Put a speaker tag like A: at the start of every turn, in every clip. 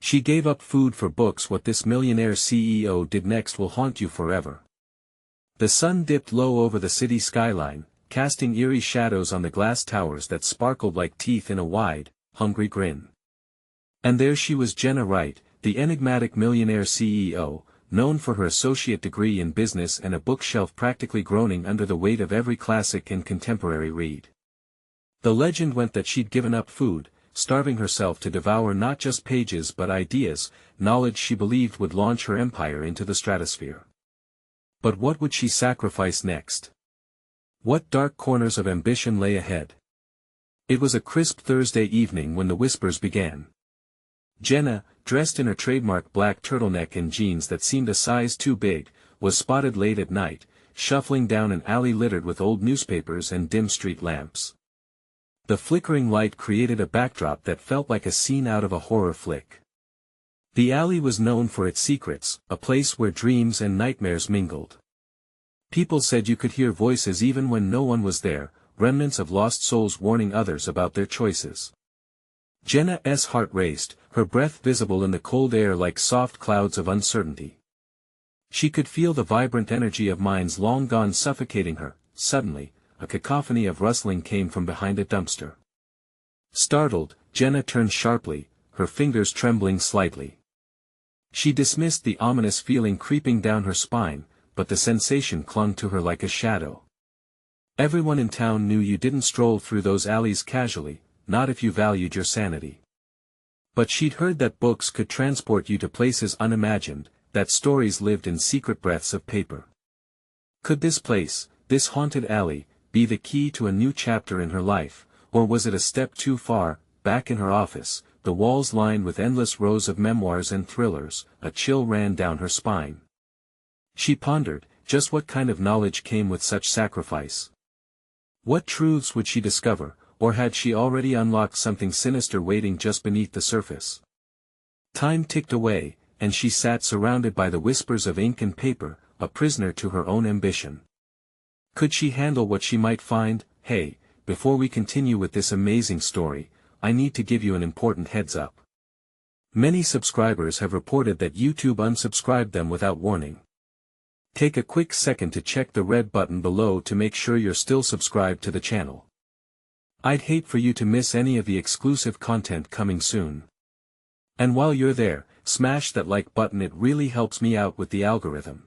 A: She gave up food for books. What this millionaire CEO did next will haunt you forever. The sun dipped low over the city skyline, casting eerie shadows on the glass towers that sparkled like teeth in a wide, hungry grin. And there she was, Jenna Wright, the enigmatic millionaire CEO, known for her associate degree in business and a bookshelf practically groaning under the weight of every classic and contemporary read. The legend went that she'd given up food, starving herself to devour not just pages but ideas, knowledge she believed would launch her empire into the stratosphere. But what would she sacrifice next? What dark corners of ambition lay ahead? It was a crisp Thursday evening when the whispers began. Jenna, dressed in her trademark black turtleneck and jeans that seemed a size too big, was spotted late at night, shuffling down an alley littered with old newspapers and dim street lamps. The flickering light created a backdrop that felt like a scene out of a horror flick. The alley was known for its secrets, a place where dreams and nightmares mingled. People said you could hear voices even when no one was there, remnants of lost souls warning others about their choices. Jenna's heart raced, her breath visible in the cold air like soft clouds of uncertainty. She could feel the vibrant energy of minds long gone suffocating her. Suddenly, a cacophony of rustling came from behind a dumpster. Startled, Jenna turned sharply, her fingers trembling slightly. She dismissed the ominous feeling creeping down her spine, but the sensation clung to her like a shadow. Everyone in town knew you didn't stroll through those alleys casually, not if you valued your sanity. But she'd heard that books could transport you to places unimagined, that stories lived in secret breaths of paper. Could this place, this haunted alley, be the key to a new chapter in her life, or was it a step too far? Back in her office, the walls lined with endless rows of memoirs and thrillers, a chill ran down her spine. She pondered, just what kind of knowledge came with such sacrifice? What truths would she discover, or had she already unlocked something sinister waiting just beneath the surface? Time ticked away, and she sat surrounded by the whispers of ink and paper, a prisoner to her own ambition. Could she handle what she might find? Hey, before we continue with this amazing story, I need to give you an important heads up. Many subscribers have reported that YouTube unsubscribed them without warning. Take a quick second to check the red button below to make sure you're still subscribed to the channel. I'd hate for you to miss any of the exclusive content coming soon. And while you're there, smash that like button, it really helps me out with the algorithm.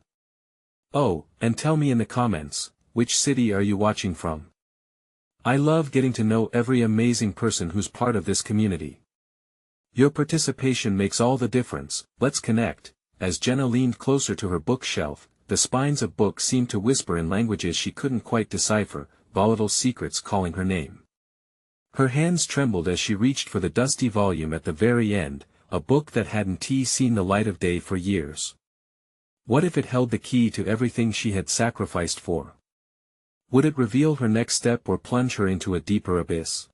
A: Oh, and tell me in the comments, which city are you watching from? I love getting to know every amazing person who's part of this community. Your participation makes all the difference. Let's connect. As Jenna leaned closer to her bookshelf, the spines of books seemed to whisper in languages she couldn't quite decipher, volatile secrets calling her name. Her hands trembled as she reached for the dusty volume at the very end, a book that hadn't seen the light of day for years. What if it held the key to everything she had sacrificed for? Would it reveal her next step or plunge her into a deeper abyss?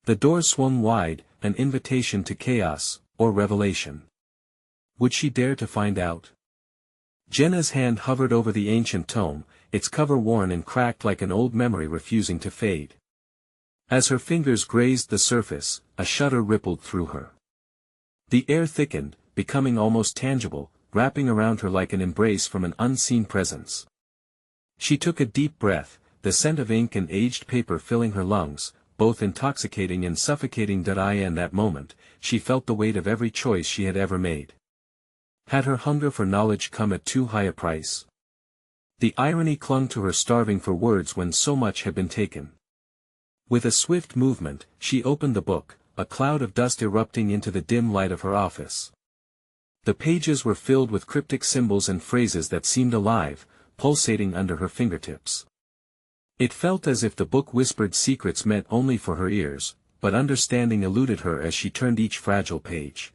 A: The door swung wide, an invitation to chaos, or revelation. Would she dare to find out? Jenna's hand hovered over the ancient tome, its cover worn and cracked like an old memory refusing to fade. As her fingers grazed the surface, a shudder rippled through her. The air thickened, becoming almost tangible, wrapping around her like an embrace from an unseen presence. She took a deep breath, the scent of ink and aged paper filling her lungs, both intoxicating and suffocating. In that moment, she felt the weight of every choice she had ever made. Had her hunger for knowledge come at too high a price? The irony clung to her, starving for words when so much had been taken. With a swift movement, she opened the book, a cloud of dust erupting into the dim light of her office. The pages were filled with cryptic symbols and phrases that seemed alive, pulsating under her fingertips. It felt as if the book whispered secrets meant only for her ears, but understanding eluded her as she turned each fragile page.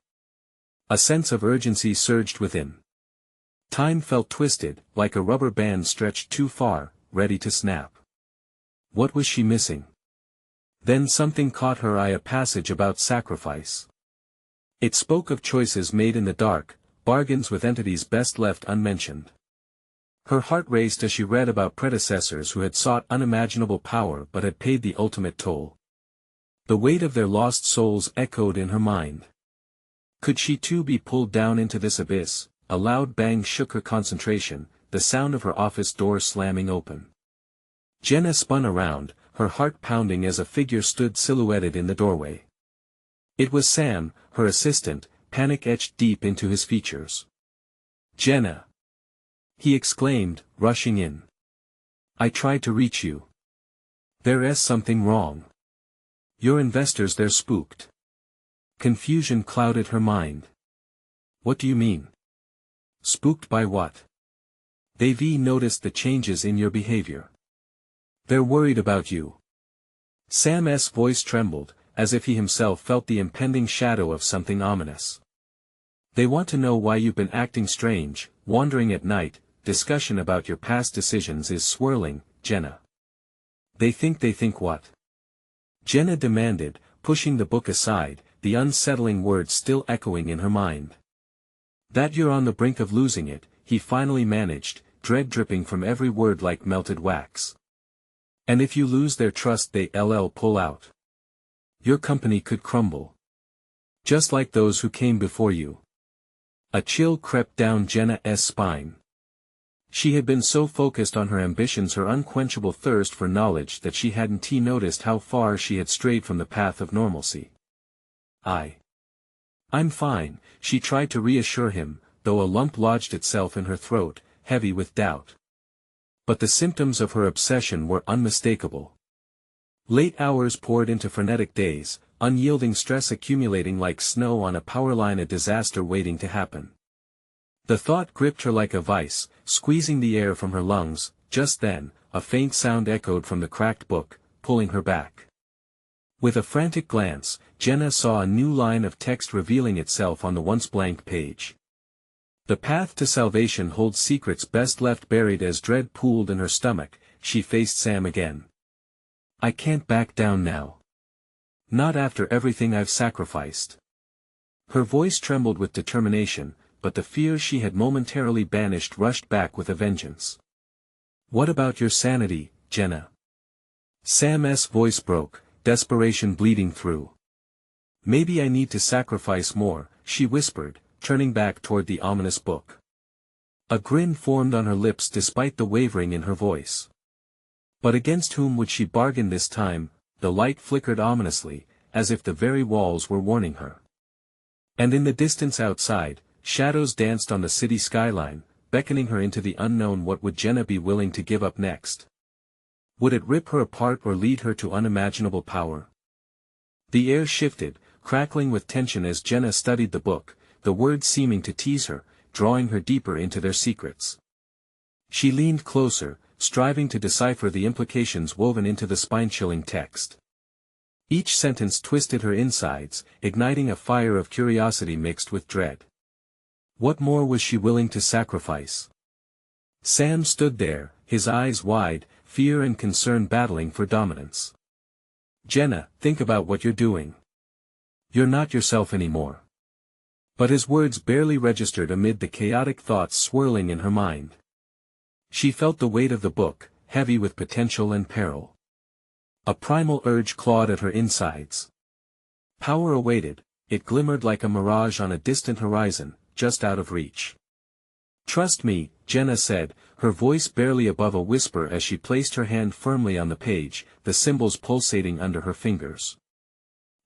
A: A sense of urgency surged within. Time felt twisted, like a rubber band stretched too far, ready to snap. What was she missing? Then something caught her eye, a passage about sacrifice. It spoke of choices made in the dark, bargains with entities best left unmentioned. Her heart raced as she read about predecessors who had sought unimaginable power but had paid the ultimate toll. The weight of their lost souls echoed in her mind. Could she too be pulled down into this abyss? A loud bang shook her concentration, the sound of her office door slamming open. Jenna spun around, her heart pounding as a figure stood silhouetted in the doorway. It was Sam, her assistant, panic etched deep into his features. "Jenna!" he exclaimed, rushing in. "I tried to reach you. There's something wrong. Your investors, they're spooked." Confusion clouded her mind. "What do you mean? Spooked by what?" "They've noticed the changes in your behavior. They're worried about you." Sam's voice trembled, as if he himself felt the impending shadow of something ominous. "They want to know why you've been acting strange, wandering at night. Discussion about your past decisions is swirling, Jenna." They think what?" Jenna demanded, pushing the book aside, the unsettling words still echoing in her mind. "That you're on the brink of losing it," he finally managed, dread dripping from every word like melted wax. "And if you lose their trust, they'll pull out. Your company could crumble. Just like those who came before you." A chill crept down Jenna's spine. She had been so focused on her ambitions, her unquenchable thirst for knowledge, that she hadn't noticed how far she had strayed from the path of normalcy. I'm fine," she tried to reassure him, though a lump lodged itself in her throat, heavy with doubt. But the symptoms of her obsession were unmistakable. Late hours poured into frenetic days, unyielding stress accumulating like snow on a power line, a disaster waiting to happen. The thought gripped her like a vice, squeezing the air from her lungs. Just then, a faint sound echoed from the cracked book, pulling her back. With a frantic glance, Jenna saw a new line of text revealing itself on the once blank page. "The path to salvation holds secrets best left buried." As dread pooled in her stomach, she faced Sam again. "I can't back down now. Not after everything I've sacrificed." Her voice trembled with determination, but the fears she had momentarily banished rushed back with a vengeance. "What about your sanity, Jenna?" Sam's voice broke, desperation bleeding through. "Maybe I need to sacrifice more," she whispered, turning back toward the ominous book. A grin formed on her lips despite the wavering in her voice. But against whom would she bargain this time? The light flickered ominously, as if the very walls were warning her. And in the distance outside, shadows danced on the city skyline, beckoning her into the unknown. What would Jenna be willing to give up next? Would it rip her apart or lead her to unimaginable power? The air shifted, crackling with tension as Jenna studied the book, the words seeming to tease her, drawing her deeper into their secrets. She leaned closer, striving to decipher the implications woven into the spine-chilling text. Each sentence twisted her insides, igniting a fire of curiosity mixed with dread. What more was she willing to sacrifice? Sam stood there, his eyes wide, fear and concern battling for dominance. "Jenna, think about what you're doing. You're not yourself anymore." But his words barely registered amid the chaotic thoughts swirling in her mind. She felt the weight of the book, heavy with potential and peril. A primal urge clawed at her insides. Power awaited, it glimmered like a mirage on a distant horizon, just out of reach. "Trust me," Jenna said, her voice barely above a whisper as she placed her hand firmly on the page, the symbols pulsating under her fingers.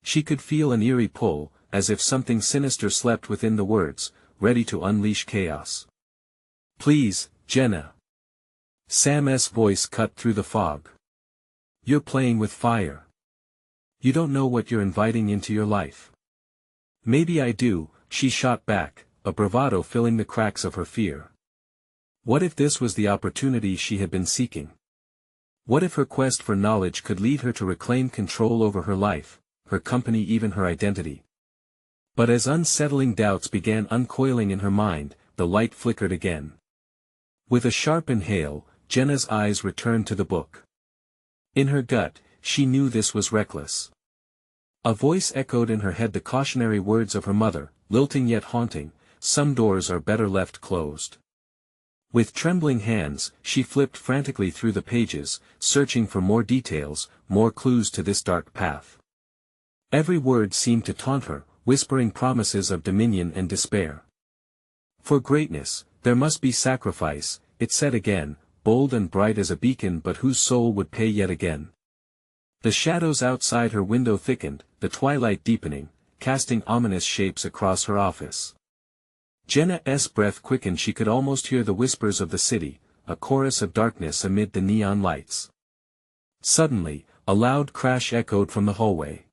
A: She could feel an eerie pull, as if something sinister slept within the words, ready to unleash chaos. "Please, Jenna." Sam's voice cut through the fog. "You're playing with fire. You don't know what you're inviting into your life." "Maybe I do," she shot back, a bravado filling the cracks of her fear. What if this was the opportunity she had been seeking? What if her quest for knowledge could lead her to reclaim control over her life, her company, even her identity? But as unsettling doubts began uncoiling in her mind, the light flickered again. With a sharp inhale, Jenna's eyes returned to the book. In her gut, she knew this was reckless. A voice echoed in her head the cautionary words of her mother, lilting yet haunting, "Some doors are better left closed." With trembling hands, she flipped frantically through the pages, searching for more details, more clues to this dark path. Every word seemed to taunt her, whispering promises of dominion and despair. For greatness, there must be sacrifice, it said again, bold and bright as a beacon but whose soul would pay yet again. The shadows outside her window thickened, the twilight deepening, casting ominous shapes across her office. Jenna's breath quickened. She could almost hear the whispers of the city, a chorus of darkness amid the neon lights. Suddenly, a loud crash echoed from the hallway.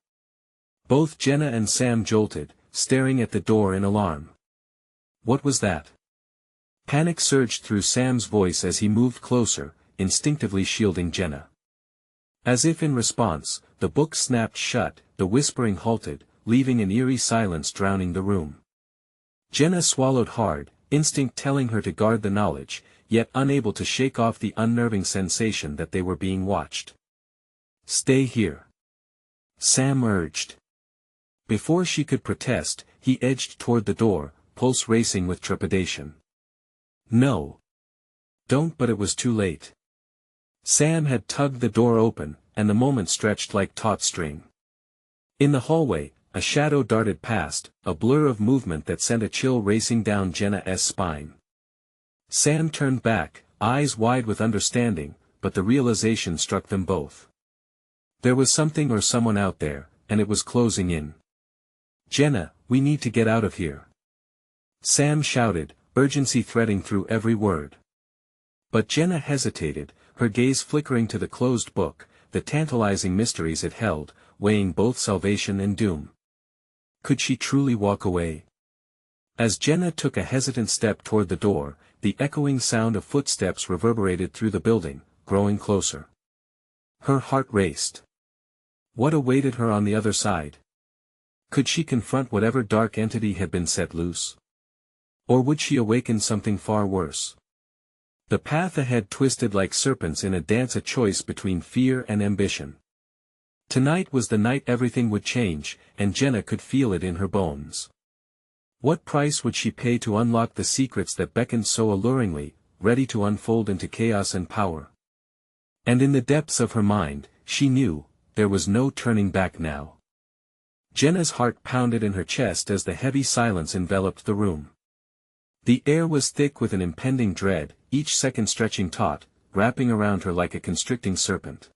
A: Both Jenna and Sam jolted, staring at the door in alarm. What was that? Panic surged through Sam's voice as he moved closer, instinctively shielding Jenna. As if in response, the book snapped shut, the whispering halted, leaving an eerie silence drowning the room. Jenna swallowed hard, instinct telling her to guard the knowledge, yet unable to shake off the unnerving sensation that they were being watched. "Stay here," Sam urged. Before she could protest, he edged toward the door, pulse racing with trepidation. "No. Don't," but it was too late. Sam had tugged the door open, and the moment stretched like taut string. In the hallway, a shadow darted past, a blur of movement that sent a chill racing down Jenna's spine. Sam turned back, eyes wide with understanding, but the realization struck them both. There was something or someone out there, and it was closing in. "Jenna, we need to get out of here," Sam shouted, urgency threading through every word. But Jenna hesitated, her gaze flickering to the closed book, the tantalizing mysteries it held, weighing both salvation and doom. Could she truly walk away? As Jenna took a hesitant step toward the door, the echoing sound of footsteps reverberated through the building, growing closer. Her heart raced. What awaited her on the other side? Could she confront whatever dark entity had been set loose? Or would she awaken something far worse? The path ahead twisted like serpents in a dance, a choice between fear and ambition. Tonight was the night everything would change, and Jenna could feel it in her bones. What price would she pay to unlock the secrets that beckoned so alluringly, ready to unfold into chaos and power? And in the depths of her mind, she knew, there was no turning back now. Jenna's heart pounded in her chest as the heavy silence enveloped the room. The air was thick with an impending dread, each second stretching taut, wrapping around her like a constricting serpent.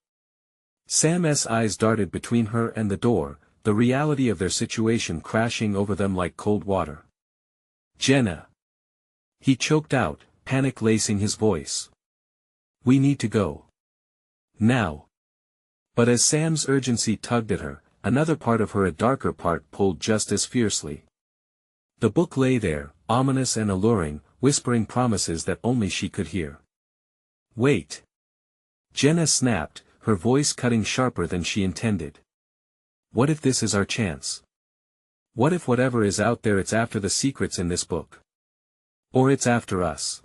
A: Sam's eyes darted between her and the door, the reality of their situation crashing over them like cold water. "Jenna!" he choked out, panic lacing his voice. "We need to go. Now." But as Sam's urgency tugged at her, another part of her, a darker part, pulled just as fiercely. The book lay there, ominous and alluring, whispering promises that only she could hear. "Wait!" Jenna snapped, her voice cutting sharper than she intended. "What if this is our chance? What if whatever is out there, it's after the secrets in this book? Or it's after us?"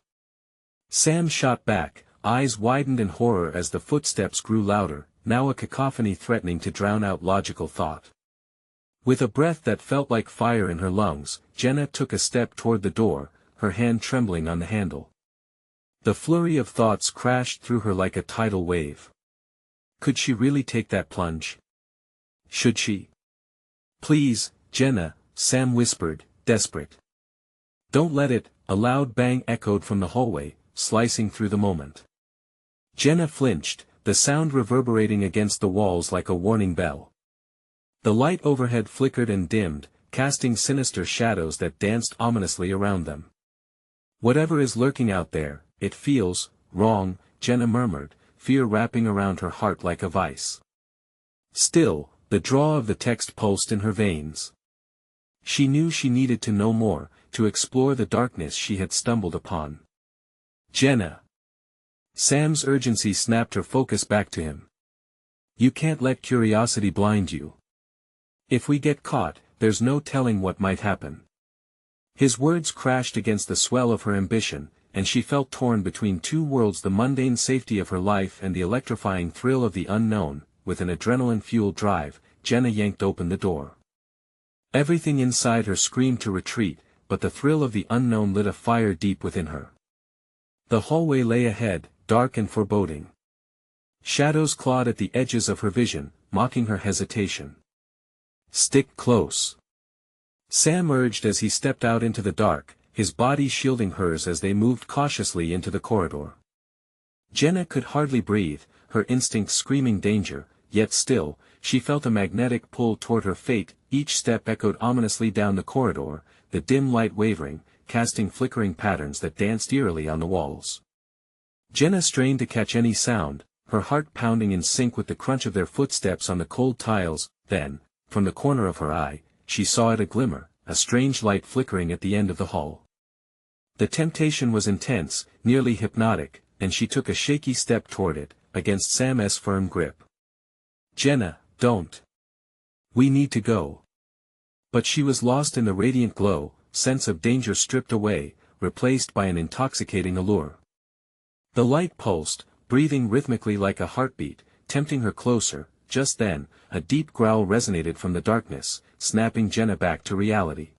A: Sam shot back, eyes widened in horror as the footsteps grew louder, now a cacophony threatening to drown out logical thought. With a breath that felt like fire in her lungs, Jenna took a step toward the door, her hand trembling on the handle. The flurry of thoughts crashed through her like a tidal wave. Could she really take that plunge? Should she? "Please, Jenna," Sam whispered, desperate. "Don't let it," a loud bang echoed from the hallway, slicing through the moment. Jenna flinched, the sound reverberating against the walls like a warning bell. The light overhead flickered and dimmed, casting sinister shadows that danced ominously around them. "Whatever is lurking out there, it feels wrong," Jenna murmured, fear wrapping around her heart like a vice. Still, the draw of the text pulsed in her veins. She knew she needed to know more, to explore the darkness she had stumbled upon. "Jenna!" Sam's urgency snapped her focus back to him. "You can't let curiosity blind you. If we get caught, there's no telling what might happen." His words crashed against the swell of her ambition, and she felt torn between two worlds, the mundane safety of her life and the electrifying thrill of the unknown. With an adrenaline-fueled drive, Jenna yanked open the door. Everything inside her screamed to retreat, but the thrill of the unknown lit a fire deep within her. The hallway lay ahead, dark and foreboding. Shadows clawed at the edges of her vision, mocking her hesitation. "Stick close," Sam urged as he stepped out into the dark, his body shielding hers as they moved cautiously into the corridor. Jenna could hardly breathe, her instincts screaming danger, yet still, she felt a magnetic pull toward her fate. Each step echoed ominously down the corridor, the dim light wavering, casting flickering patterns that danced eerily on the walls. Jenna strained to catch any sound, her heart pounding in sync with the crunch of their footsteps on the cold tiles. Then, from the corner of her eye, she saw it a glimmer, a strange light flickering at the end of the hall. The temptation was intense, nearly hypnotic, and she took a shaky step toward it, against Sam's firm grip. "Jenna, don't. We need to go." But she was lost in the radiant glow, sense of danger stripped away, replaced by an intoxicating allure. The light pulsed, breathing rhythmically like a heartbeat, tempting her closer. Just then, a deep growl resonated from the darkness, snapping Jenna back to reality.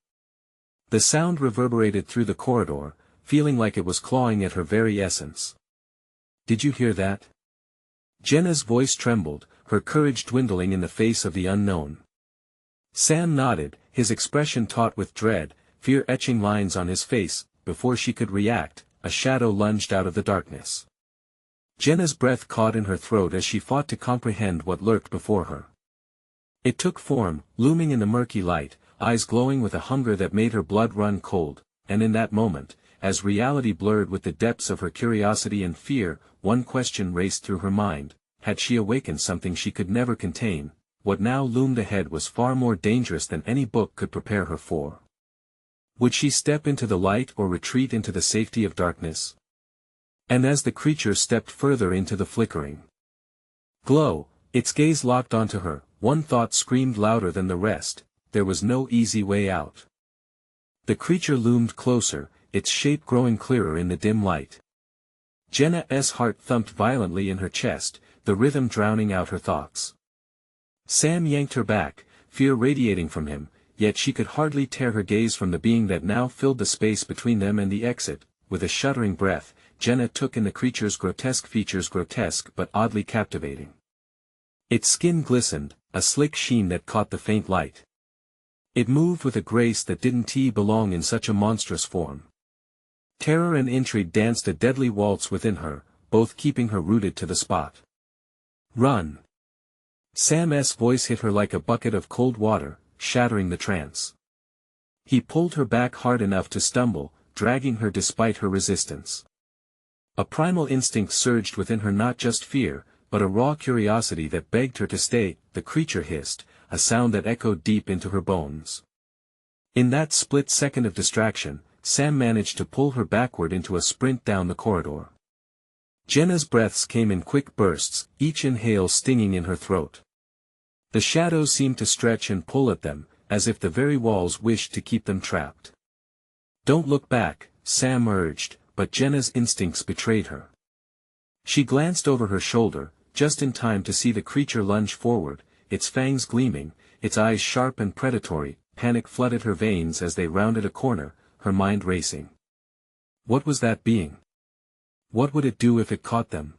A: The sound reverberated through the corridor, feeling like it was clawing at her very essence. "Did you hear that?" Jenna's voice trembled, her courage dwindling in the face of the unknown. Sam nodded, his expression taut with dread, fear etching lines on his face. Before she could react, a shadow lunged out of the darkness. Jenna's breath caught in her throat as she fought to comprehend what lurked before her. It took form, looming in the murky light, eyes glowing with a hunger that made her blood run cold, and in that moment, as reality blurred with the depths of her curiosity and fear, one question raced through her mind: had she awakened something she could never contain? What now loomed ahead was far more dangerous than any book could prepare her for. Would she step into the light or retreat into the safety of darkness? And as the creature stepped further into the flickering glow, its gaze locked onto her, one thought screamed louder than the rest: there was no easy way out. The creature loomed closer, its shape growing clearer in the dim light. Jenna's heart thumped violently in her chest, the rhythm drowning out her thoughts. Sam yanked her back, fear radiating from him, yet she could hardly tear her gaze from the being that now filled the space between them and the exit. With a shuddering breath, Jenna took in the creature's grotesque features, grotesque but oddly captivating. Its skin glistened, a slick sheen that caught the faint light. It moved with a grace that didn't belong in such a monstrous form. Terror and intrigue danced a deadly waltz within her, both keeping her rooted to the spot. "Run!" Sam's voice hit her like a bucket of cold water, shattering the trance. He pulled her back hard enough to stumble, dragging her despite her resistance. A primal instinct surged within her, not just fear, but a raw curiosity that begged her to stay. The creature hissed, a sound that echoed deep into her bones. In that split second of distraction, Sam managed to pull her backward into a sprint down the corridor. Jenna's breaths came in quick bursts, each inhale stinging in her throat. The shadows seemed to stretch and pull at them, as if the very walls wished to keep them trapped. "Don't look back," Sam urged, but Jenna's instincts betrayed her. She glanced over her shoulder, just in time to see the creature lunge forward, its fangs gleaming, its eyes sharp and predatory. Panic flooded her veins as they rounded a corner, her mind racing. What was that being? What would it do if it caught them?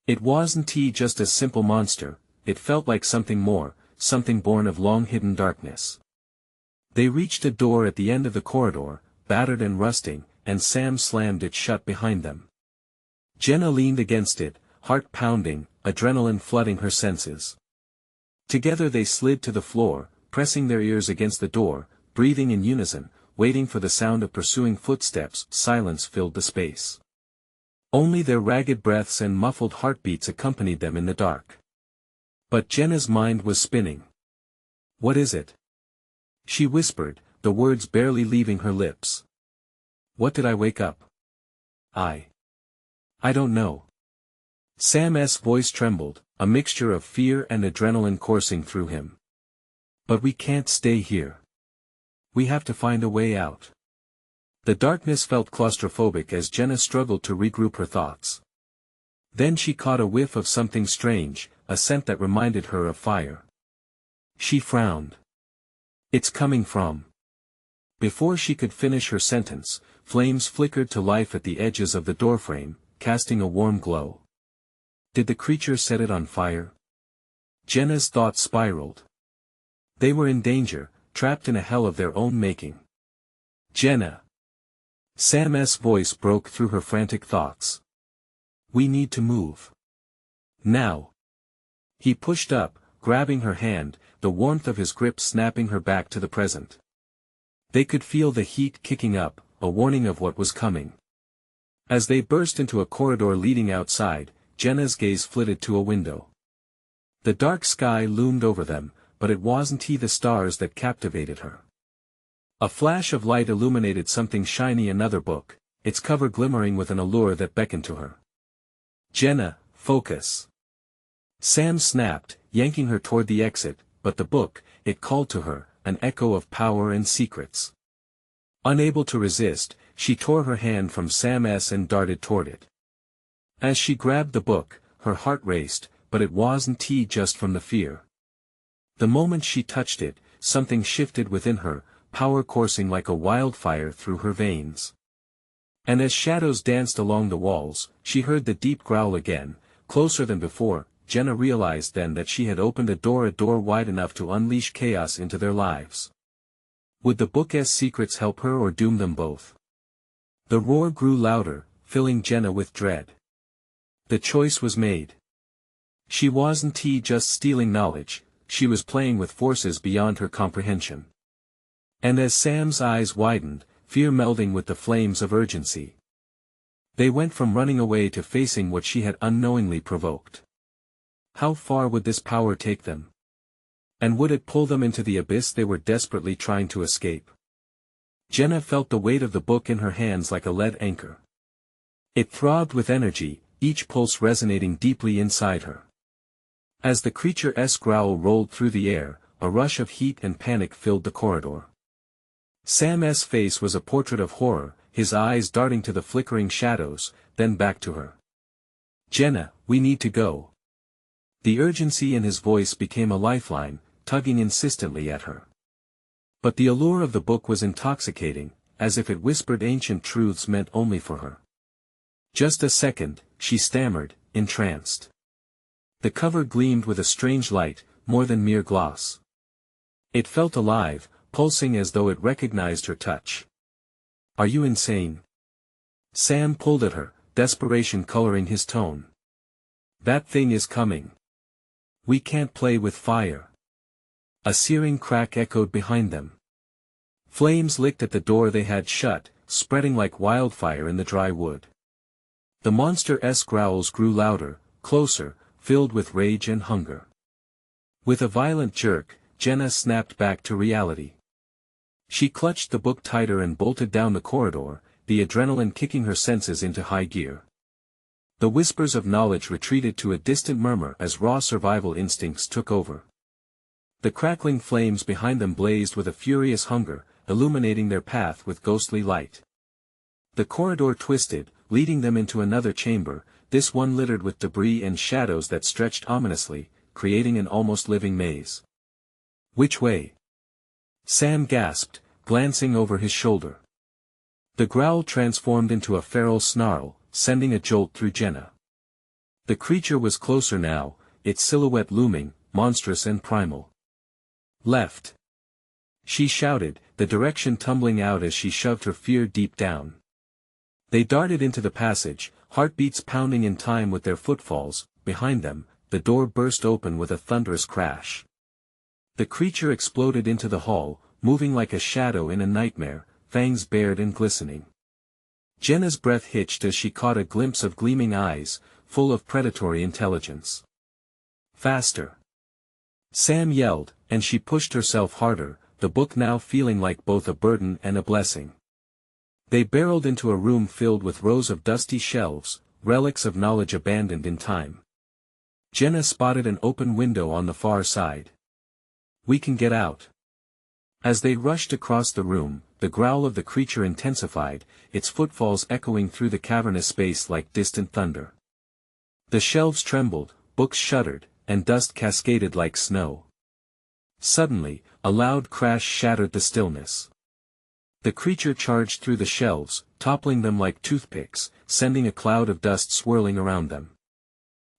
A: It wasn't just a simple monster, it felt like something more, something born of long-hidden darkness. They reached a door at the end of the corridor, battered and rusting, and Sam slammed it shut behind them. Jenna leaned against it, heart pounding, adrenaline flooding her senses. Together they slid to the floor, pressing their ears against the door, breathing in unison, waiting for the sound of pursuing footsteps. Silence filled the space. Only their ragged breaths and muffled heartbeats accompanied them in the dark. But Jenna's mind was spinning. "What is it?" she whispered, the words barely leaving her lips. "What did I wake up? I don't know." Sam's voice trembled, a mixture of fear and adrenaline coursing through him. "But we can't stay here. We have to find a way out." The darkness felt claustrophobic as Jenna struggled to regroup her thoughts. Then she caught a whiff of something strange, a scent that reminded her of fire. She frowned. "It's coming from..." Before she could finish her sentence, flames flickered to life at the edges of the doorframe, casting a warm glow. Did the creature set it on fire? Jenna's thoughts spiraled. They were in danger, trapped in a hell of their own making. Jenna. Sam's voice broke through her frantic thoughts. We need to move. Now. He pushed up, grabbing her hand, the warmth of his grip snapping her back to the present. They could feel the heat kicking up, a warning of what was coming. As they burst into a corridor leading outside, Jenna's gaze flitted to a window. The dark sky loomed over them, but it wasn't the stars that captivated her. A flash of light illuminated something shiny, another book, its cover glimmering with an allure that beckoned to her. Jenna, focus. Sam snapped, yanking her toward the exit, but the book, it called to her, an echo of power and secrets. Unable to resist, she tore her hand from Sam's and darted toward it. As she grabbed the book, her heart raced, but it wasn't just from the fear. The moment she touched it, something shifted within her, power coursing like a wildfire through her veins. And as shadows danced along the walls, she heard the deep growl again, closer than before. Jenna realized then that she had opened a door wide enough to unleash chaos into their lives. Would the book's secrets help her or doom them both? The roar grew louder, filling Jenna with dread. The choice was made. She wasn't just stealing knowledge, she was playing with forces beyond her comprehension. And as Sam's eyes widened, fear melding with the flames of urgency. They went from running away to facing what she had unknowingly provoked. How far would this power take them? And would it pull them into the abyss they were desperately trying to escape? Jenna felt the weight of the book in her hands like a lead anchor. It throbbed with energy, each pulse resonating deeply inside her. As the creature's growl rolled through the air, a rush of heat and panic filled the corridor. Sam's face was a portrait of horror, his eyes darting to the flickering shadows, then back to her. Jenna, we need to go. The urgency in his voice became a lifeline, tugging insistently at her. But the allure of the book was intoxicating, as if it whispered ancient truths meant only for her. Just a second, she stammered, entranced. The cover gleamed with a strange light, more than mere gloss. It felt alive, pulsing as though it recognized her touch. Are you insane? Sam pulled at her, desperation coloring his tone. That thing is coming. We can't play with fire. A searing crack echoed behind them. Flames licked at the door they had shut, spreading like wildfire in the dry wood. The monster's growls grew louder, closer, filled with rage and hunger. With a violent jerk, Jenna snapped back to reality. She clutched the book tighter and bolted down the corridor, the adrenaline kicking her senses into high gear. The whispers of knowledge retreated to a distant murmur as raw survival instincts took over. The crackling flames behind them blazed with a furious hunger, illuminating their path with ghostly light. The corridor twisted, leading them into another chamber, this one littered with debris and shadows that stretched ominously, creating an almost living maze. Which way? Sam gasped, glancing over his shoulder. The growl transformed into a feral snarl, sending a jolt through Jenna. The creature was closer now, its silhouette looming, monstrous and primal. Left. She shouted, the direction tumbling out as she shoved her fear deep down. They darted into the passage, heartbeats pounding in time with their footfalls. Behind them, the door burst open with a thunderous crash. The creature exploded into the hall, moving like a shadow in a nightmare, fangs bared and glistening. Jenna's breath hitched as she caught a glimpse of gleaming eyes, full of predatory intelligence. Faster! Sam yelled, and she pushed herself harder, the book now feeling like both a burden and a blessing. They barreled into a room filled with rows of dusty shelves, relics of knowledge abandoned in time. Jenna spotted an open window on the far side. We can get out. As they rushed across the room, the growl of the creature intensified, its footfalls echoing through the cavernous space like distant thunder. The shelves trembled, books shuddered, and dust cascaded like snow. Suddenly, a loud crash shattered the stillness. The creature charged through the shelves, toppling them like toothpicks, sending a cloud of dust swirling around them.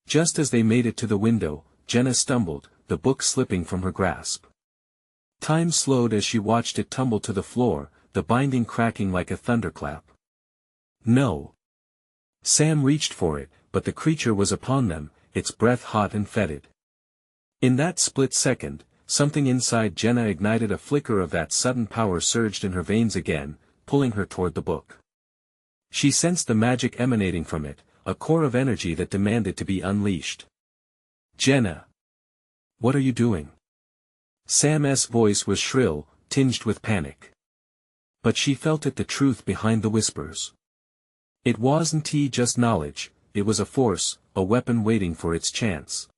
A: Just as they made it to the window, Jenna stumbled, the book slipping from her grasp. Time slowed as she watched it tumble to the floor, the binding cracking like a thunderclap. No. Sam reached for it, but the creature was upon them, its breath hot and fetid. In that split second, something inside Jenna ignited a flicker of that sudden power surged in her veins again, pulling her toward the book. She sensed the magic emanating from it, a core of energy that demanded to be unleashed. Jenna! What are you doing? Sam's voice was shrill, tinged with panic. But she felt it, the truth behind the whispers. It wasn't just knowledge, it was a force, a weapon waiting for its chance.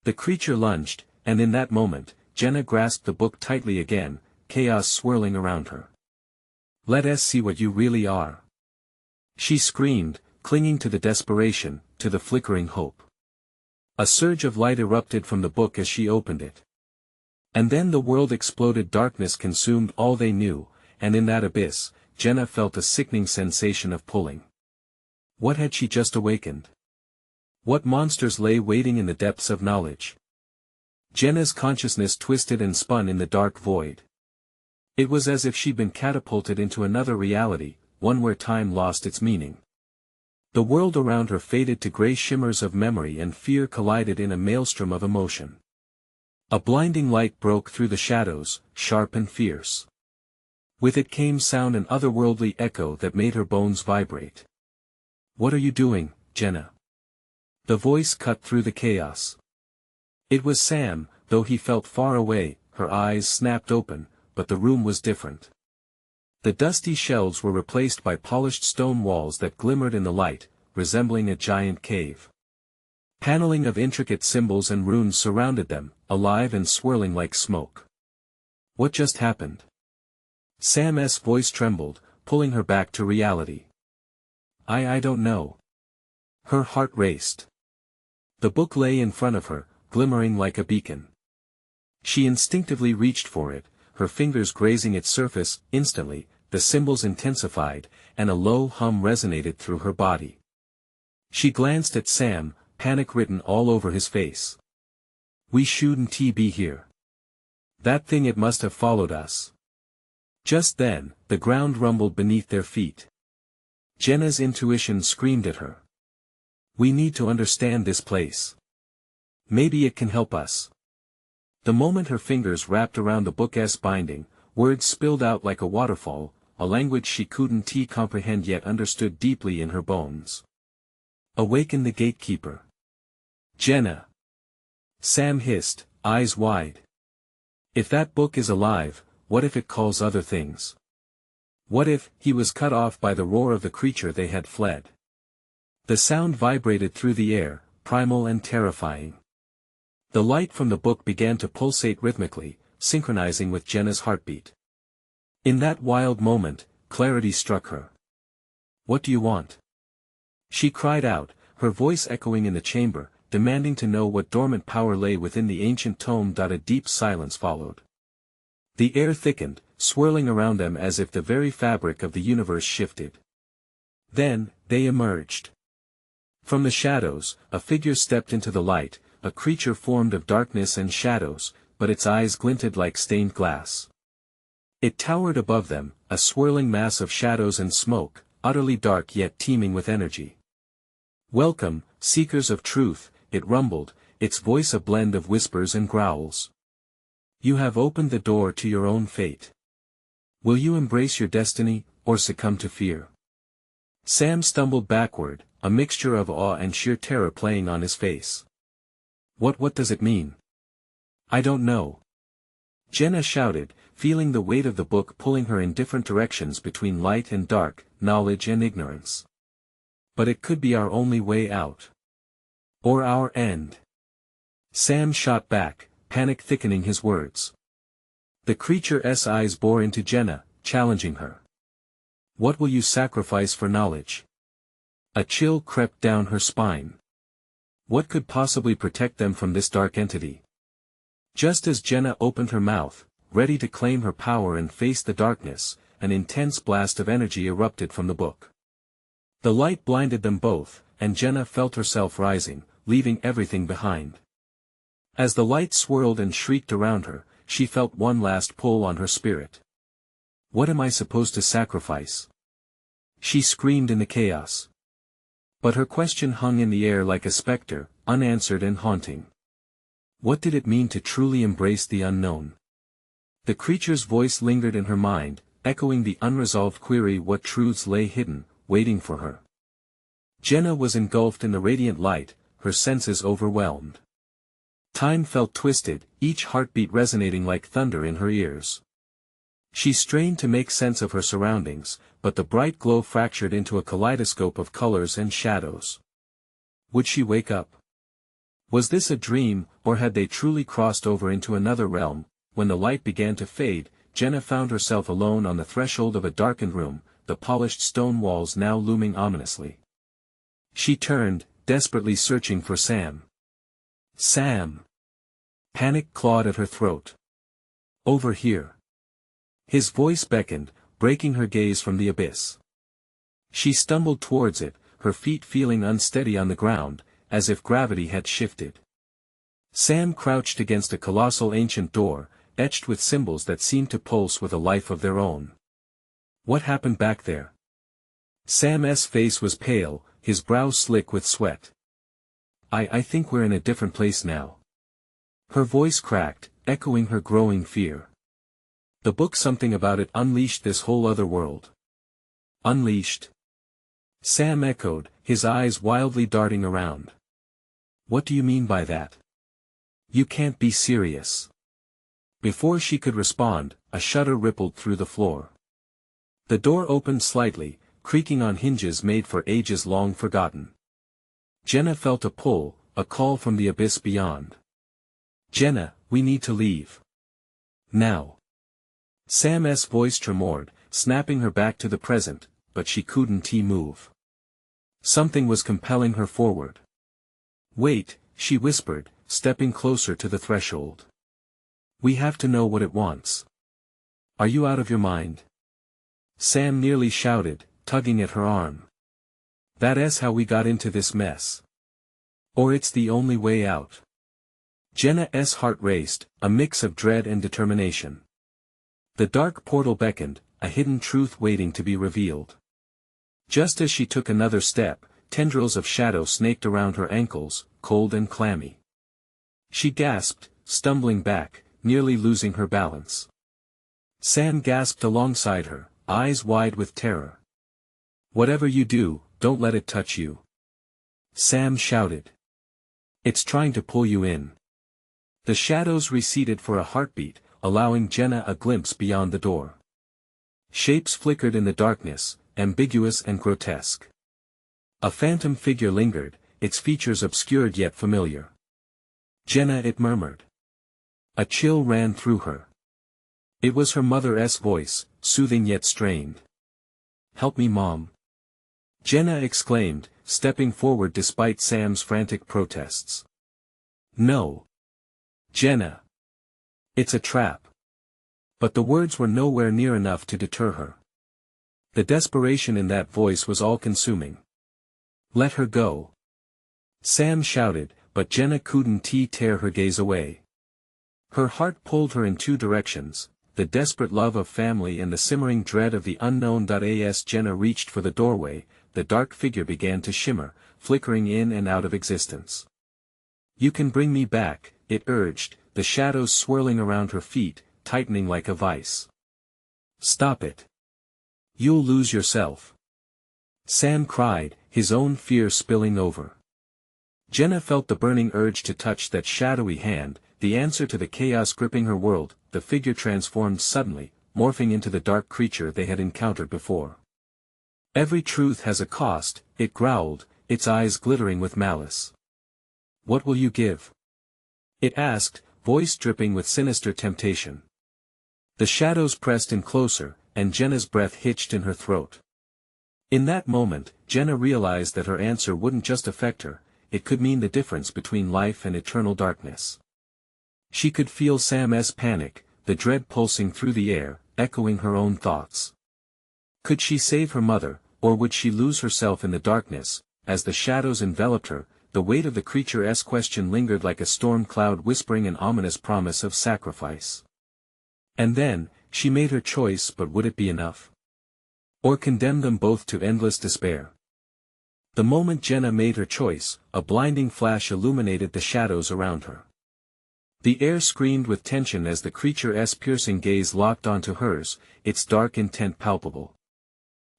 A: The creature lunged, and in that moment, Jenna grasped the book tightly again, chaos swirling around her. Let us see what you really are. She screamed, clinging to the desperation, to the flickering hope. A surge of light erupted from the book as she opened it. And then the world exploded. Darkness consumed all they knew, and in that abyss, Jenna felt a sickening sensation of pulling. What had she just awakened? What monsters lay waiting in the depths of knowledge? Jenna's consciousness twisted and spun in the dark void. It was as if she'd been catapulted into another reality, one where time lost its meaning. The world around her faded to gray shimmers of memory, and fear collided in a maelstrom of emotion. A blinding light broke through the shadows, sharp and fierce. With it came sound, an otherworldly echo that made her bones vibrate. What are you doing, Jenna? The voice cut through the chaos. It was Sam, though he felt far away. Her eyes snapped open, but the room was different. The dusty shelves were replaced by polished stone walls that glimmered in the light, resembling a giant cave. Paneling of intricate symbols and runes surrounded them, alive and swirling like smoke. What just happened? Sam's voice trembled, pulling her back to reality. I don't know. Her heart raced. The book lay in front of her, glimmering like a beacon. She instinctively reached for it, her fingers grazing its surface. Instantly, the symbols intensified, and a low hum resonated through her body. She glanced at Sam, panic written all over his face. We shouldn't be here. That thing, it must have followed us. Just then, the ground rumbled beneath their feet. Jenna's intuition screamed at her. We need to understand this place. Maybe it can help us. The moment her fingers wrapped around the book's binding, words spilled out like a waterfall, a language she couldn't comprehend yet understood deeply in her bones. Awaken the gatekeeper. Jenna! Sam hissed, eyes wide. If that book is alive, what if it calls other things? What if he was cut off by the roar of the creature they had fled? The sound vibrated through the air, primal and terrifying. The light from the book began to pulsate rhythmically, synchronizing with Jenna's heartbeat. In that wild moment, clarity struck her. What do you want? She cried out, her voice echoing in the chamber, demanding to know what dormant power lay within the ancient tome. A deep silence followed. The air thickened, swirling around them as if the very fabric of the universe shifted. Then, they emerged. From the shadows, a figure stepped into the light, a creature formed of darkness and shadows, but its eyes glinted like stained glass. It towered above them, a swirling mass of shadows and smoke, utterly dark yet teeming with energy. Welcome, seekers of truth, it rumbled, its voice a blend of whispers and growls. You have opened the door to your own fate. Will you embrace your destiny, or succumb to fear? Sam stumbled backward, a mixture of awe and sheer terror playing on his face. What does it mean? I don't know. Jenna shouted, feeling the weight of the book pulling her in different directions between light and dark, knowledge and ignorance. But it could be our only way out. Or our end. Sam shot back, panic thickening his words. The creature's eyes bore into Jenna, challenging her. What will you sacrifice for knowledge? A chill crept down her spine. What could possibly protect them from this dark entity? Just as Jenna opened her mouth, ready to claim her power and face the darkness, an intense blast of energy erupted from the book. The light blinded them both, and Jenna felt herself rising, leaving everything behind. As the light swirled and shrieked around her, she felt one last pull on her spirit. What am I supposed to sacrifice? She screamed in the chaos. But her question hung in the air like a specter, unanswered and haunting. What did it mean to truly embrace the unknown? The creature's voice lingered in her mind, echoing the unresolved query what truths lay hidden, waiting for her. Jenna was engulfed in the radiant light, her senses overwhelmed. Time felt twisted, each heartbeat resonating like thunder in her ears. She strained to make sense of her surroundings, but the bright glow fractured into a kaleidoscope of colors and shadows. Would she wake up? Was this a dream, or had they truly crossed over into another realm? When the light began to fade, Jenna found herself alone on the threshold of a darkened room, the polished stone walls now looming ominously. She turned, desperately searching for Sam. Sam! Panic clawed at her throat. Over here. His voice beckoned, breaking her gaze from the abyss. She stumbled towards it, her feet feeling unsteady on the ground, as if gravity had shifted. Sam crouched against a colossal ancient door, etched with symbols that seemed to pulse with a life of their own. What happened back there? Sam's face was pale, his brow slick with sweat. I think we're in a different place now. Her voice cracked, echoing her growing fear. The book something about it unleashed this whole other world. Unleashed? Sam echoed, his eyes wildly darting around. What do you mean by that? You can't be serious. Before she could respond, a shudder rippled through the floor. The door opened slightly, creaking on hinges made for ages long forgotten. Jenna felt a pull, a call from the abyss beyond. Jenna, we need to leave. Now. Sam's voice tremored, snapping her back to the present, but she couldn't move. Something was compelling her forward. Wait, she whispered, stepping closer to the threshold. We have to know what it wants. Are you out of your mind? Sam nearly shouted, tugging at her arm. That's how we got into this mess. Or it's the only way out. Jenna's heart raced, a mix of dread and determination. The dark portal beckoned, a hidden truth waiting to be revealed. Just as she took another step, tendrils of shadow snaked around her ankles, cold and clammy. She gasped, stumbling back, nearly losing her balance. Sam gasped alongside her, eyes wide with terror. Whatever you do, don't let it touch you. Sam shouted. It's trying to pull you in. The shadows receded for a heartbeat, allowing Jenna a glimpse beyond the door. Shapes flickered in the darkness, ambiguous and grotesque. A phantom figure lingered, its features obscured yet familiar. Jenna, it murmured. A chill ran through her. It was her mother's voice, soothing yet strained. Help me, Mom. Jenna exclaimed, stepping forward despite Sam's frantic protests. No. Jenna. It's a trap. But the words were nowhere near enough to deter her. The desperation in that voice was all-consuming. Let her go. Sam shouted, but Jenna couldn't tear her gaze away. Her heart pulled her in two directions, the desperate love of family and the simmering dread of the unknown. As Jenna reached for the doorway, the dark figure began to shimmer, flickering in and out of existence. You can bring me back, it urged, the shadows swirling around her feet, tightening like a vice. Stop it. You'll lose yourself. Sam cried, his own fear spilling over. Jenna felt the burning urge to touch that shadowy hand, the answer to the chaos gripping her world. The figure transformed suddenly, morphing into the dark creature they had encountered before. Every truth has a cost, it growled, its eyes glittering with malice. What will you give? It asked, voice dripping with sinister temptation. The shadows pressed in closer, and Jenna's breath hitched in her throat. In that moment, Jenna realized that her answer wouldn't just affect her, it could mean the difference between life and eternal darkness. She could feel Sam's panic, the dread pulsing through the air, echoing her own thoughts. Could she save her mother, or would she lose herself in the darkness? As the shadows enveloped her, the weight of the creature's question lingered like a storm cloud whispering an ominous promise of sacrifice. And then, she made her choice, but would it be enough? Or condemn them both to endless despair? The moment Jenna made her choice, a blinding flash illuminated the shadows around her. The air screamed with tension as the creature's piercing gaze locked onto hers, its dark intent palpable.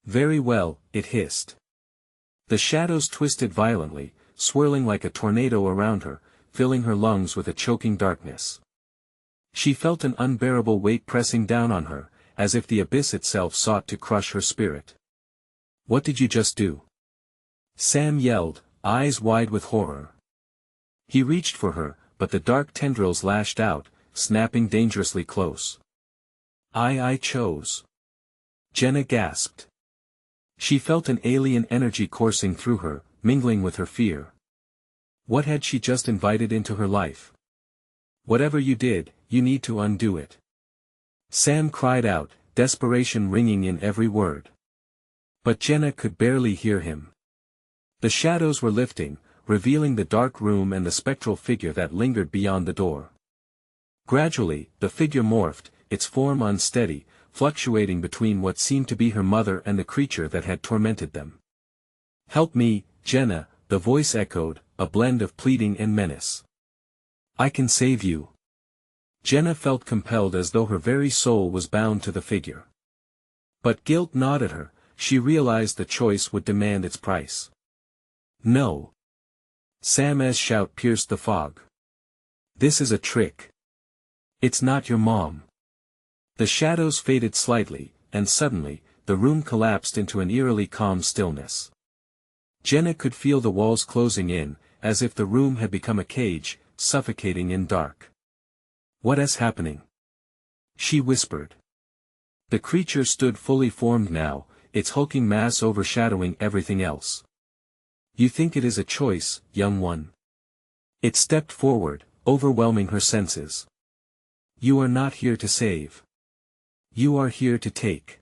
A: "Very well," it hissed. The shadows twisted violently, swirling like a tornado around her, filling her lungs with a choking darkness. She felt an unbearable weight pressing down on her, as if the abyss itself sought to crush her spirit. "What did you just do?" Sam yelled, eyes wide with horror. He reached for her, but the dark tendrils lashed out, snapping dangerously close. I chose." Jenna gasped. She felt an alien energy coursing through her, mingling with her fear. What had she just invited into her life? "Whatever you did, you need to undo it." Sam cried out, desperation ringing in every word. But Jenna could barely hear him. The shadows were lifting, revealing the dark room and the spectral figure that lingered beyond the door. Gradually, the figure morphed, its form unsteady, fluctuating between what seemed to be her mother and the creature that had tormented them. "Help me, Jenna," the voice echoed, a blend of pleading and menace. "I can save you." Jenna felt compelled as though her very soul was bound to the figure. But guilt gnawed at her, she realized the choice would demand its price. "No." Sam's shout pierced the fog. "This is a trick. It's not your mom." The shadows faded slightly, and suddenly, the room collapsed into an eerily calm stillness. Jenna could feel the walls closing in, as if the room had become a cage, suffocating in dark. "What is happening?" she whispered. The creature stood fully formed now, its hulking mass overshadowing everything else. "You think it is a choice, young one?" It stepped forward, overwhelming her senses. "You are not here to save. You are here to take."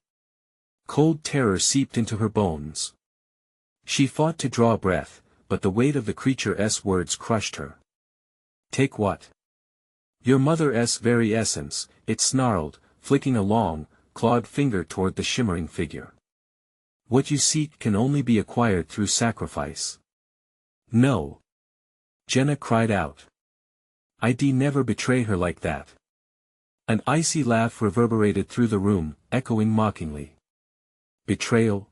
A: Cold terror seeped into her bones. She fought to draw breath, but the weight of the creature's words crushed her. "Take what?" "Your mother's very essence," it snarled, flicking a long, clawed finger toward the shimmering figure. "What you seek can only be acquired through sacrifice." "No!" Jenna cried out. "I'd never betray her like that." An icy laugh reverberated through the room, echoing mockingly. "Betrayal?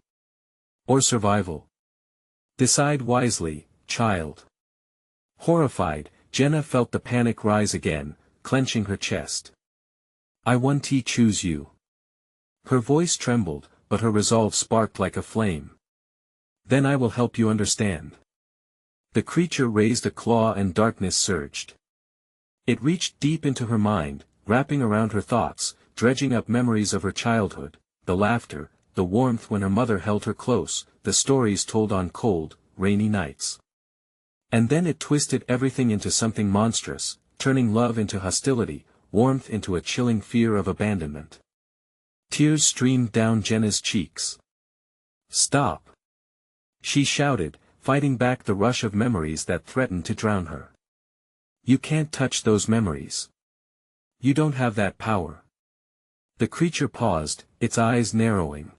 A: Or survival? Decide wisely, child." Horrified, Jenna felt the panic rise again, clenching her chest. "I want to choose you." Her voice trembled, but her resolve sparked like a flame. "Then I will help you understand." The creature raised a claw and darkness surged. It reached deep into her mind, wrapping around her thoughts, dredging up memories of her childhood, the laughter, the warmth when her mother held her close, the stories told on cold, rainy nights. And then it twisted everything into something monstrous, turning love into hostility, warmth into a chilling fear of abandonment. Tears streamed down Jenna's cheeks. "Stop!" she shouted, fighting back the rush of memories that threatened to drown her. "You can't touch those memories. You don't have that power." The creature paused, its eyes narrowing.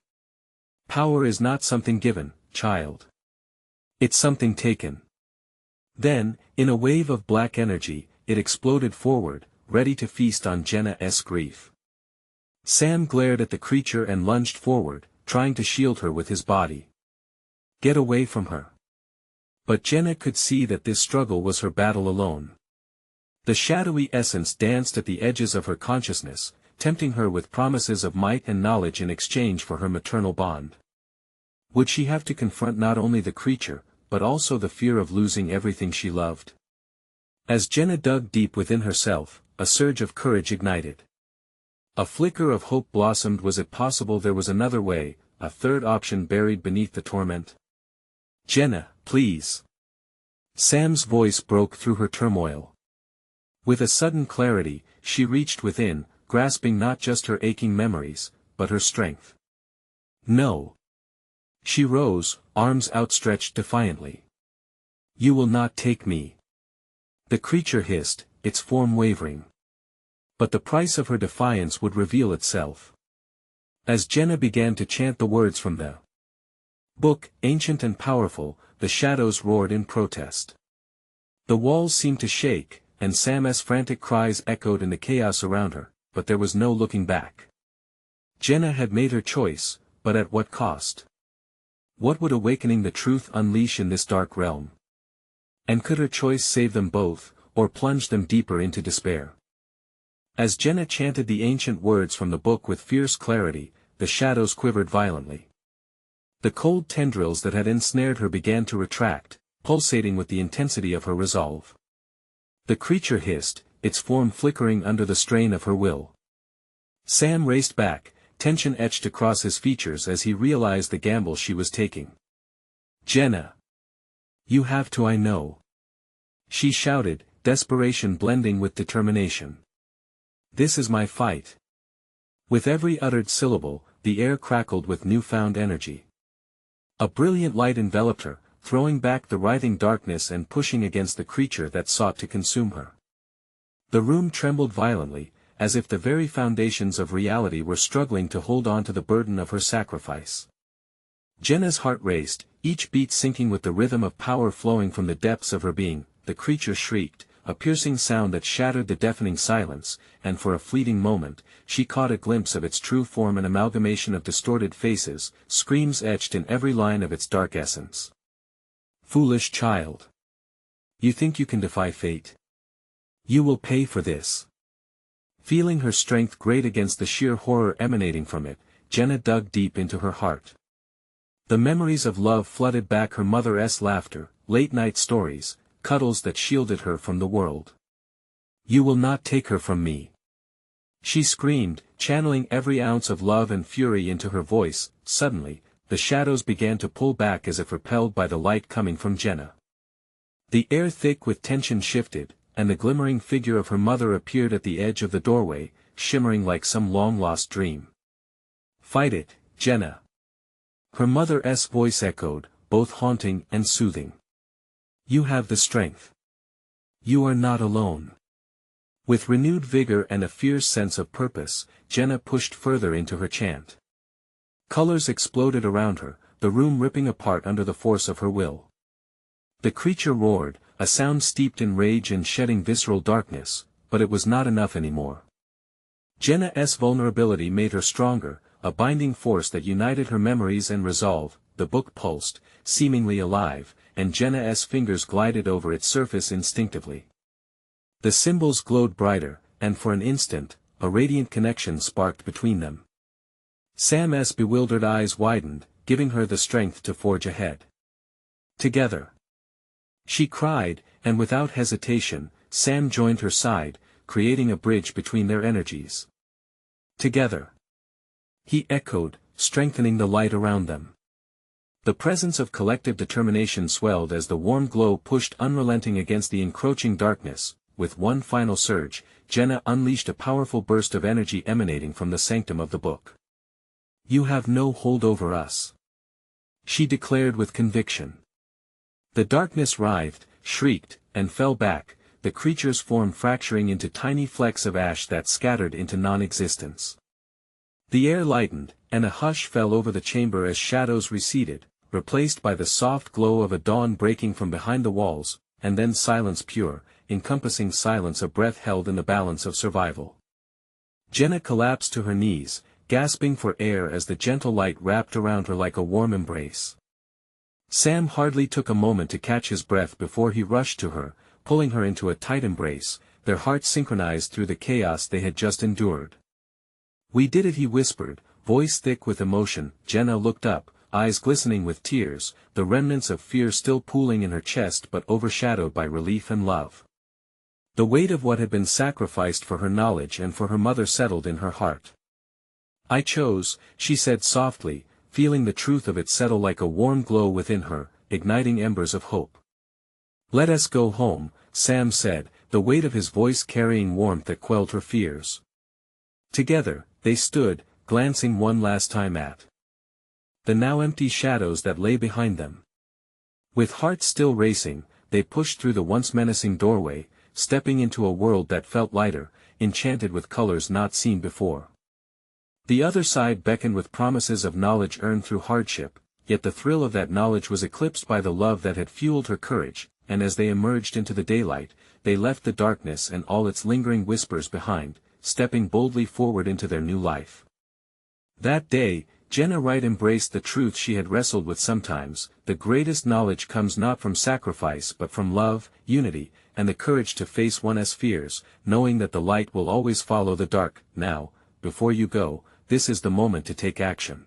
A: "Power is not something given, child. It's something taken." Then, in a wave of black energy, it exploded forward, ready to feast on Jenna's grief. Sam glared at the creature and lunged forward, trying to shield her with his body. "Get away from her." But Jenna could see that this struggle was her battle alone. The shadowy essence danced at the edges of her consciousness, tempting her with promises of might and knowledge in exchange for her maternal bond. Would she have to confront not only the creature, but also the fear of losing everything she loved? As Jenna dug deep within herself, a surge of courage ignited. A flicker of hope blossomed. Was it possible there was another way, a third option buried beneath the torment? "Jenna, please." Sam's voice broke through her turmoil. With a sudden clarity, she reached within, grasping not just her aching memories, but her strength. "No." She rose, arms outstretched defiantly. "You will not take me." The creature hissed, its form wavering. But the price of her defiance would reveal itself. As Jenna began to chant the words from the book, ancient and powerful, the shadows roared in protest. The walls seemed to shake, and Sam's frantic cries echoed in the chaos around her, but there was no looking back. Jenna had made her choice, but at what cost? What would awakening the truth unleash in this dark realm? And could her choice save them both, or plunge them deeper into despair? As Jenna chanted the ancient words from the book with fierce clarity, the shadows quivered violently. The cold tendrils that had ensnared her began to retract, pulsating with the intensity of her resolve. The creature hissed, its form flickering under the strain of her will. Sam raced back, tension etched across his features as he realized the gamble she was taking. "Jenna! You have to, I know," she shouted, desperation blending with determination. "This is my fight." With every uttered syllable, the air crackled with newfound energy. A brilliant light enveloped her, throwing back the writhing darkness and pushing against the creature that sought to consume her. The room trembled violently, as if the very foundations of reality were struggling to hold on to the burden of her sacrifice. Jenna's heart raced, each beat syncing with the rhythm of power flowing from the depths of her being. The creature shrieked, a piercing sound that shattered the deafening silence, and for a fleeting moment, she caught a glimpse of its true form, an amalgamation of distorted faces, screams etched in every line of its dark essence. "Foolish child! You think you can defy fate? You will pay for this." Feeling her strength grate against the sheer horror emanating from it, Jenna dug deep into her heart. The memories of love flooded back, her mother's laughter, late-night stories, cuddles that shielded her from the world. "You will not take her from me," she screamed, channeling every ounce of love and fury into her voice. Suddenly, the shadows began to pull back as if repelled by the light coming from Jenna. The air thick with tension shifted, and the glimmering figure of her mother appeared at the edge of the doorway, shimmering like some long-lost dream. "Fight it, Jenna!" Her mother's voice echoed, both haunting and soothing. "You have the strength. You are not alone." With renewed vigor and a fierce sense of purpose, Jenna pushed further into her chant. Colors exploded around her, the room ripping apart under the force of her will. The creature roared, a sound steeped in rage and shedding visceral darkness, but it was not enough anymore. Jenna's vulnerability made her stronger, a binding force that united her memories and resolve. The book pulsed, seemingly alive, and Jenna's fingers glided over its surface instinctively. The symbols glowed brighter, and for an instant, a radiant connection sparked between them. Sam's bewildered eyes widened, giving her the strength to forge ahead. "Together!" she cried, and without hesitation, Sam joined her side, creating a bridge between their energies. "Together!" he echoed, strengthening the light around them. The presence of collective determination swelled as the warm glow pushed unrelenting against the encroaching darkness. With one final surge, Jenna unleashed a powerful burst of energy emanating from the sanctum of the book. "You have no hold over us," she declared with conviction. The darkness writhed, shrieked, and fell back, the creature's form fracturing into tiny flecks of ash that scattered into non-existence. The air lightened, and a hush fell over the chamber as shadows receded, replaced by the soft glow of a dawn breaking from behind the walls, and then silence pure, encompassing silence, a breath held in the balance of survival. Jenna collapsed to her knees, gasping for air as the gentle light wrapped around her like a warm embrace. Sam hardly took a moment to catch his breath before he rushed to her, pulling her into a tight embrace, their hearts synchronized through the chaos they had just endured. "We did it," he whispered, voice thick with emotion. Jenna looked up, eyes glistening with tears, the remnants of fear still pooling in her chest but overshadowed by relief and love. The weight of what had been sacrificed for her knowledge and for her mother settled in her heart. "I chose," she said softly, feeling the truth of it settle like a warm glow within her, igniting embers of hope. "Let us go home," Sam said, the weight of his voice carrying warmth that quelled her fears. Together, they stood, glancing one last time at the now empty shadows that lay behind them. With hearts still racing, they pushed through the once menacing doorway, stepping into a world that felt lighter, enchanted with colors not seen before. The other side beckoned with promises of knowledge earned through hardship, yet the thrill of that knowledge was eclipsed by the love that had fueled her courage, and as they emerged into the daylight, they left the darkness and all its lingering whispers behind, stepping boldly forward into their new life. That day, Jenna Wright embraced the truth she had wrestled with sometimes: the greatest knowledge comes not from sacrifice but from love, unity, and the courage to face one's fears, knowing that the light will always follow the dark. Now, before you go, this is the moment to take action.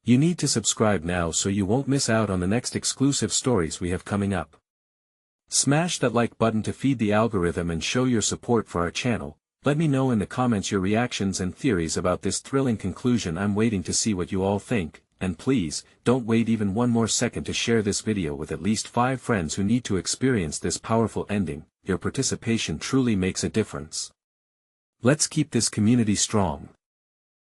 A: You need to subscribe now so you won't miss out on the next exclusive stories we have coming up. Smash that like button to feed the algorithm and show your support for our channel. Let me know in the comments your reactions and theories about this thrilling conclusion. I'm waiting to see what you all think, and please, don't wait even one more second to share this video with at least 5 friends who need to experience this powerful ending. Your participation truly makes a difference. Let's keep this community strong.